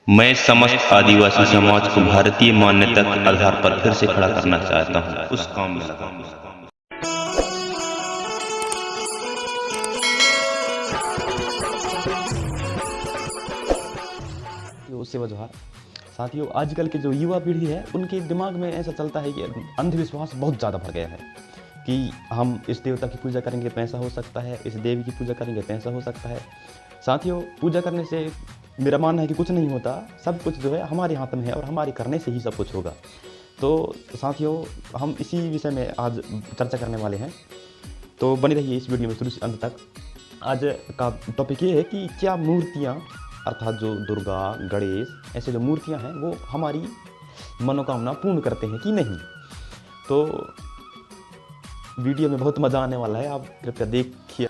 मैं समस्त आदिवासी समाज को भारतीय मान्यता के आधार पर फिर से खड़ा करना चाहता हूँ। उस काम में लगा हूँ। उससे वजह साथियों, आजकल की जो युवा पीढ़ी है उनके दिमाग में ऐसा चलता है कि अंधविश्वास बहुत ज़्यादा बढ़ गया है कि हम इस देवता की पूजा करेंगे तो ऐसा हो सकता है, इस देवी की पूजा करेंगे तो ऐसा हो सकता है। साथियों, पूजा करने से मेरा मानना है कि कुछ नहीं होता, सब कुछ जो है हमारे हाथ में है और हमारे करने से ही सब कुछ होगा। तो साथियों, हम इसी विषय में आज चर्चा करने वाले हैं, तो बनी रहिए इस वीडियो में शुरू से अंत तक। आज का टॉपिक ये है कि क्या मूर्तियाँ अर्थात जो दुर्गा, गणेश, ऐसे जो मूर्तियाँ हैं वो हमारी मनोकामना पूर्ण करते हैं कि नहीं। तो वीडियो में बहुत मज़ा आने वाला है, आप कृपया देखिए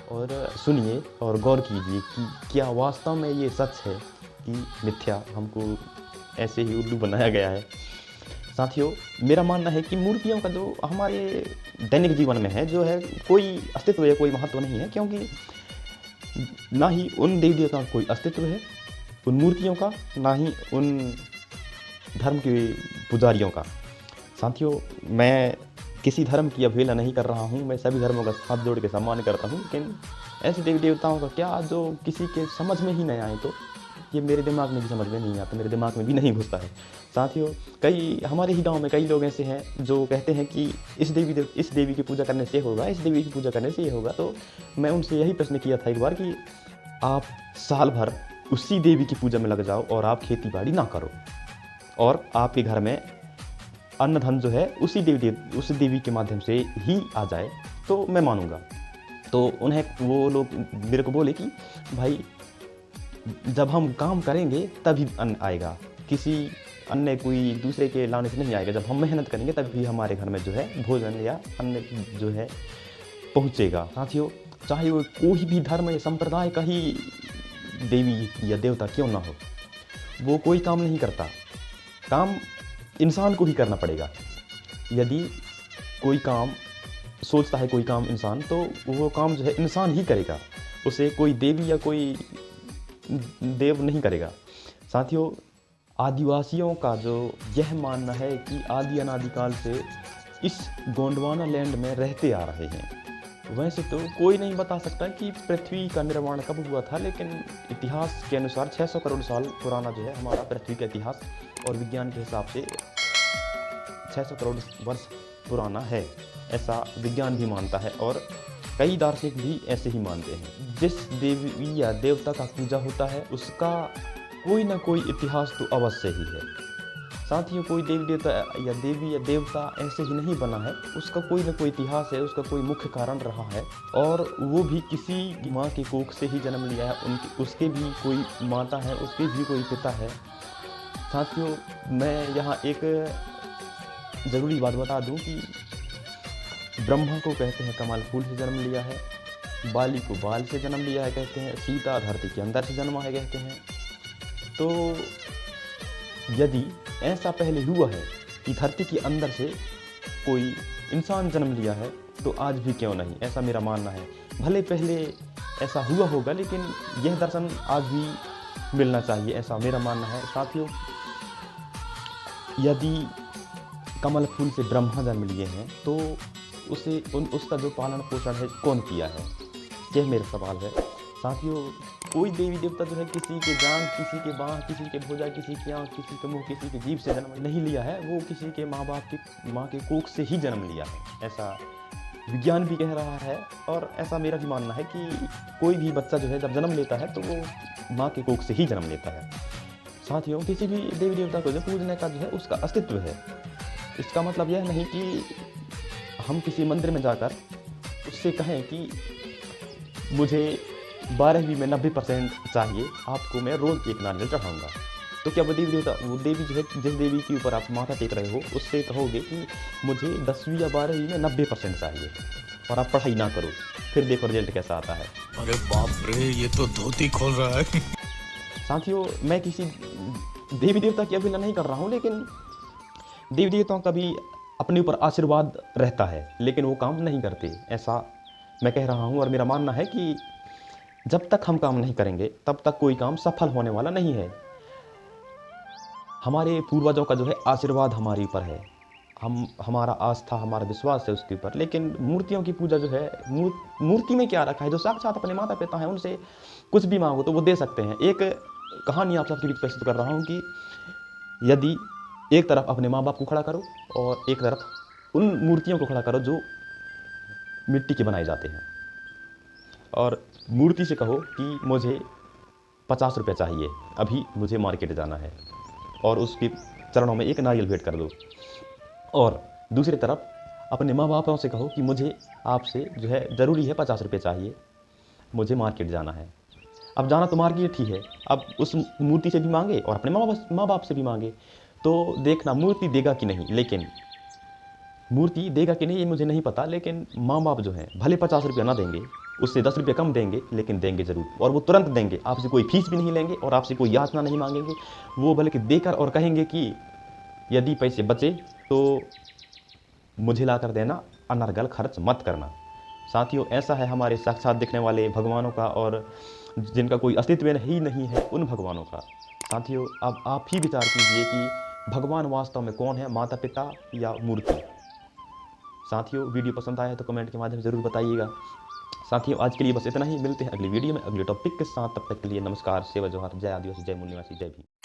और सुनिए और गौर कीजिए कि क्या वास्तव में ये सच है कि मिथ्या हमको ऐसे ही उल्लू बनाया गया है। साथियों, मेरा मानना है कि मूर्तियों का जो हमारे दैनिक जीवन में है, जो है कोई अस्तित्व या कोई महत्व नहीं है, क्योंकि ना ही उन देवी देवताओं का कोई अस्तित्व है, उन मूर्तियों का, ना ही उन धर्म के पुजारियों का। साथियों, मैं किसी धर्म की अवहेलना नहीं कर रहा हूँ, मैं सभी धर्मों का हाथ जोड़ के सम्मान करता हूँ, लेकिन ऐसे देवी देवताओं का क्या जो किसी के समझ में ही नहीं आए, तो ये मेरे दिमाग में भी समझ में नहीं आता, मेरे दिमाग में भी नहीं घुसता है। साथियों, कई हमारे ही गांव में कई लोग ऐसे हैं जो कहते हैं कि इस देवी की पूजा करने से होगा, इस देवी की पूजा करने से ये होगा। तो मैं उनसे यही प्रश्न किया था एक बार कि आप साल भर उसी देवी की पूजा में लग जाओ और आप खेती बाड़ी ना करो और आपके घर में अन्न धन जो है उसी देवी के माध्यम से ही आ जाए, तो मैं मानूंगा। तो उन्हें वो लोग मेरे को बोले कि भाई, जब हम काम करेंगे तभी अन्न आएगा, किसी अन्य कोई दूसरे के लाने से नहीं आएगा। जब हम मेहनत करेंगे तभी हमारे घर में जो है भोजन या अन्न जो है पहुँचेगा। साथियों, चाहे वो कोई भी धर्म या संप्रदाय का ही देवी या देवता क्यों ना हो, वो कोई काम नहीं करता, काम इंसान को ही करना पड़ेगा। यदि कोई काम सोचता है कोई काम इंसान, तो वो काम जो है इंसान ही करेगा, उसे कोई देवी या कोई देव नहीं करेगा। साथियों, आदिवासियों का जो यह मानना है कि आदि अनादिकाल से इस गोंडवाना लैंड में रहते आ रहे हैं। वैसे तो कोई नहीं बता सकता कि पृथ्वी का निर्माण कब हुआ था, लेकिन इतिहास के अनुसार 600 करोड़ साल पुराना जो है हमारा पृथ्वी का इतिहास, और विज्ञान के हिसाब से 600 करोड़ वर्ष पुराना है, ऐसा विज्ञान भी मानता है और कई दार्शनिक भी ऐसे ही मानते हैं। जिस देवी या देवता का पूजा होता है उसका कोई ना कोई इतिहास तो अवश्य ही है। साथियों, कोई देवी या देवता ऐसे ही नहीं बना है, उसका कोई ना कोई इतिहास है, उसका कोई मुख्य कारण रहा है, और वो भी किसी माँ के कोख से ही जन्म लिया है, उसके भी कोई माता है, उसके भी कोई पिता है। साथियों, मैं यहाँ एक ज़रूरी बात बता दूँ कि ब्रह्मा को कहते हैं कमल फूल से जन्म लिया है, बाली को बाल से जन्म लिया है कहते हैं, सीता धरती के अंदर से जन्मा है कहते हैं। तो यदि ऐसा पहले हुआ है कि धरती के अंदर से कोई इंसान जन्म लिया है, तो आज भी क्यों नहीं, ऐसा मेरा मानना है। भले पहले ऐसा हुआ होगा, लेकिन यह दर्शन आज भी मिलना चाहिए, ऐसा मेरा मानना है। साथियों, यदि कमल फूल से ब्रह्मा जन्म लिए हैं, तो उसका जो पालन पोषण है कौन किया है, यह मेरा सवाल है। साथियों, कोई देवी देवता जो है किसी के जान, किसी के बाँह, किसी के भुजा, किसी की आँख, किसी के मुँह, किसी के जीभ से जन्म नहीं लिया है, वो किसी के माँ के कोख से ही जन्म लिया है, ऐसा विज्ञान भी कह रहा है। और ऐसा मेरा भी मानना है कि कोई भी बच्चा जो है जब जन्म लेता है तो वो माँ के कोख से ही जन्म लेता है। साथियों, किसी भी देवी देवता को जो पूजने का जो है उसका अस्तित्व है। इसका मतलब यह नहीं कि हम किसी मंदिर में जाकर उससे कहें कि मुझे 12वीं में 90% चाहिए, आपको मैं रोज़ एक नारियल चढ़ाऊँगा। तो क्या वो देवी जो है, जिस देवी के ऊपर आप माथा टेक रहे हो, उससे कहोगे कि मुझे 10वीं या 12वीं में 90% चाहिए और आप पढ़ाई ना करो, फिर देखो रिजल्ट कैसा आता है। अरे बाप रे, ये तो धोती खोल रहा है। साथियों, मैं किसी देवी देवता की अवहेलना नहीं कर रहा हूँ, लेकिन देवी देवताओं का भी अपने ऊपर आशीर्वाद रहता है, लेकिन वो काम नहीं करते, ऐसा मैं कह रहा हूँ। और मेरा मानना है कि जब तक हम काम नहीं करेंगे तब तक कोई काम सफल होने वाला नहीं है। हमारे पूर्वजों का जो है आशीर्वाद हमारे ऊपर है, हमारा आस्था हमारा विश्वास है उसके ऊपर। लेकिन मूर्तियों की पूजा जो है, मूर्ति में क्या रखा है? जो साक्षात अपने माता पिता हैं उनसे कुछ भी मांगो तो वो दे सकते हैं। एक कहानी आप सबके बीच प्रस्तुत कर रहा हूँ कि यदि एक तरफ अपने माँ बाप को खड़ा करो और एक तरफ उन मूर्तियों को खड़ा करो जो मिट्टी के बनाए जाते हैं, और मूर्ति से कहो कि मुझे 50 रुपये चाहिए, अभी मुझे मार्केट जाना है, और उसके चरणों में एक नारियल भेंट कर दो। और दूसरी तरफ अपने माँ बापों से कहो कि मुझे आपसे जो है ज़रूरी है 50 रुपये चाहिए, मुझे मार्केट जाना है। अब जाना तो मार्केट ही है, अब उस मूर्ति से भी मांगे और अपने माँ बाप से भी मांगे, तो देखना मूर्ति देगा कि नहीं। लेकिन मूर्ति देगा कि नहीं ये मुझे नहीं पता, लेकिन माँ बाप जो हैं भले 50 रुपया ना देंगे, उससे 10 रुपये कम देंगे, लेकिन देंगे ज़रूर, और वो तुरंत देंगे। आपसे कोई फीस भी नहीं लेंगे और आपसे कोई याचना नहीं मांगेंगे। वो बल्कि देकर और कहेंगे कि यदि पैसे बचे तो मुझे ला कर देना, अनर्गल खर्च मत करना। साथियों, ऐसा है हमारे साक्षात दिखने वाले भगवानों का, और जिनका कोई अस्तित्व ही नहीं है उन भगवानों का। साथियों, अब आप ही विचार कीजिए कि भगवान वास्तव में कौन है, माता पिता या मूर्ति। साथियों, वीडियो पसंद आया तो कमेंट के माध्यम से ज़रूर बताइएगा। साथियों, आज के लिए बस इतना ही। मिलते हैं अगली वीडियो में अगले टॉपिक के साथ। तब तक के लिए नमस्कार, सेवा जोहार, जय आदिवासी, जय मूल निवासी, जय भीम।